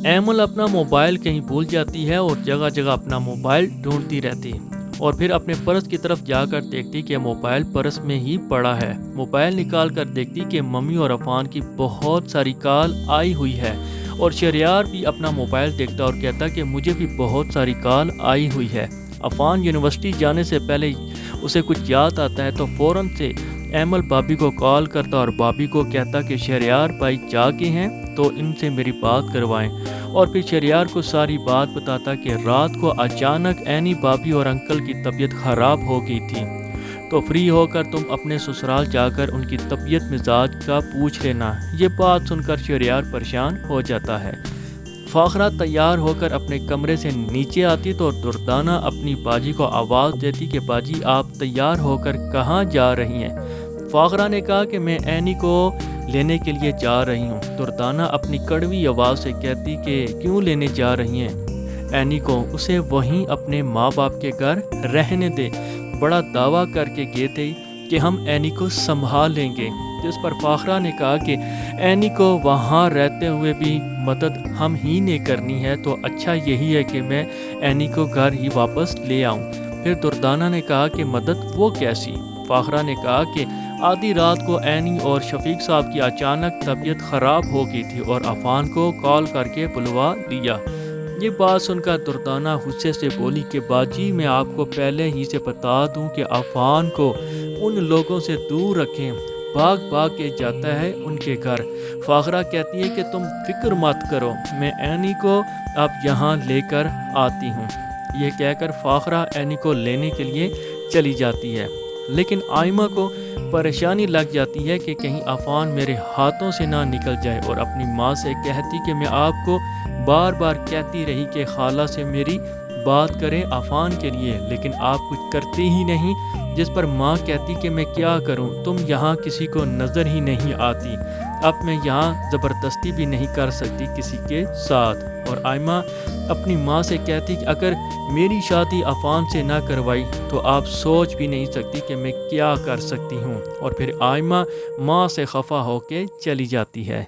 ایمل اپنا موبائل کہیں بھول جاتی ہے اور جگہ جگہ اپنا موبائل ڈھونڈتی رہتی اور پھر اپنے پرس کی طرف جا کر دیکھتی کہ موبائل پرس میں ہی پڑا ہے۔ موبائل نکال کر دیکھتی کہ ممی اور عفان کی بہت ساری کال آئی ہوئی ہے اور شہریار بھی اپنا موبائل دیکھتا اور کہتا کہ مجھے بھی بہت ساری کال آئی ہوئی ہے۔ عفان یونیورسٹی جانے سے پہلے اسے کچھ یاد آتا ہے تو فوراً سے ایمل بابی کو کال کرتا اور بابی کو کہتا کہ شہریار بھائی جاگے ہیں تو ان سے میری بات کروائیں، اور پھر شہریار کو ساری بات بتاتا کہ رات کو اچانک اینی بابی اور انکل کی طبیعت خراب ہو گئی تھی، تو فری ہو کر تم اپنے سسرال جا کر ان کی طبیعت مزاج کا پوچھ لینا۔ یہ بات سن کر شہریار پریشان ہو جاتا ہے۔ فاخرہ تیار ہو کر اپنے کمرے سے نیچے آتی تو دردانہ اپنی باجی کو آواز دیتی کہ باجی آپ تیار ہو کر کہاں جا رہی ہیں؟ فاخرہ نے کہا کہ میں اینی کو لینے کے لیے جا رہی ہوں۔ دردانہ اپنی کڑوی آواز سے کہتی کہ کیوں لینے جا رہی ہیں اینی کو؟ اسے وہیں اپنے ماں باپ کے گھر رہنے دے، بڑا دعویٰ کر کے گئے تھے کہ ہم اینی کو سنبھال لیں گے، جس پر فاخرہ نے کہا کہ اینی کو وہاں رہتے ہوئے بھی مدد ہم ہی نے کرنی ہے تو اچھا یہی ہے کہ میں اینی کو گھر ہی واپس لے آؤں۔ پھر دردانہ نے کہا کہ مدد وہ کیسی؟ فاخرہ نے کہا کہ آدھی رات کو اینی اور شفیق صاحب کی اچانک طبیعت خراب ہو گئی تھی اور عفان کو کال کر کے بلوا لیا۔ یہ بات سن کر دردانہ غصے سے بولی کہ باجی میں آپ کو پہلے ہی سے بتا دوں کہ عفان کو ان لوگوں سے دور رکھیں، بھاگ بھاگ کے جاتا ہے ان کے گھر۔ فاخرہ کہتی ہے کہ تم فکر مت کرو، میں اینی کو اب یہاں لے کر آتی ہوں۔ یہ کہہ کر فاخرہ اینی کو لینے کے لیے چلی جاتی ہے، لیکن آئمہ کو پریشانی لگ جاتی ہے کہ کہیں عفان میرے ہاتھوں سے نہ نکل جائے، اور اپنی ماں سے کہتی کہ میں آپ کو بار بار کہتی رہی کہ خالہ سے میری بات کریں عفان کے لیے، لیکن آپ کچھ کرتے ہی نہیں، جس پر ماں کہتی کہ میں کیا کروں، تم یہاں کسی کو نظر ہی نہیں آتی، اب میں یہاں زبردستی بھی نہیں کر سکتی کسی کے ساتھ۔ اور آئمہ اپنی ماں سے کہتی کہ اگر میری شادی عفان سے نہ کروائی تو آپ سوچ بھی نہیں سکتی کہ میں کیا کر سکتی ہوں، اور پھر آئمہ ماں سے خفا ہو کے چلی جاتی ہے۔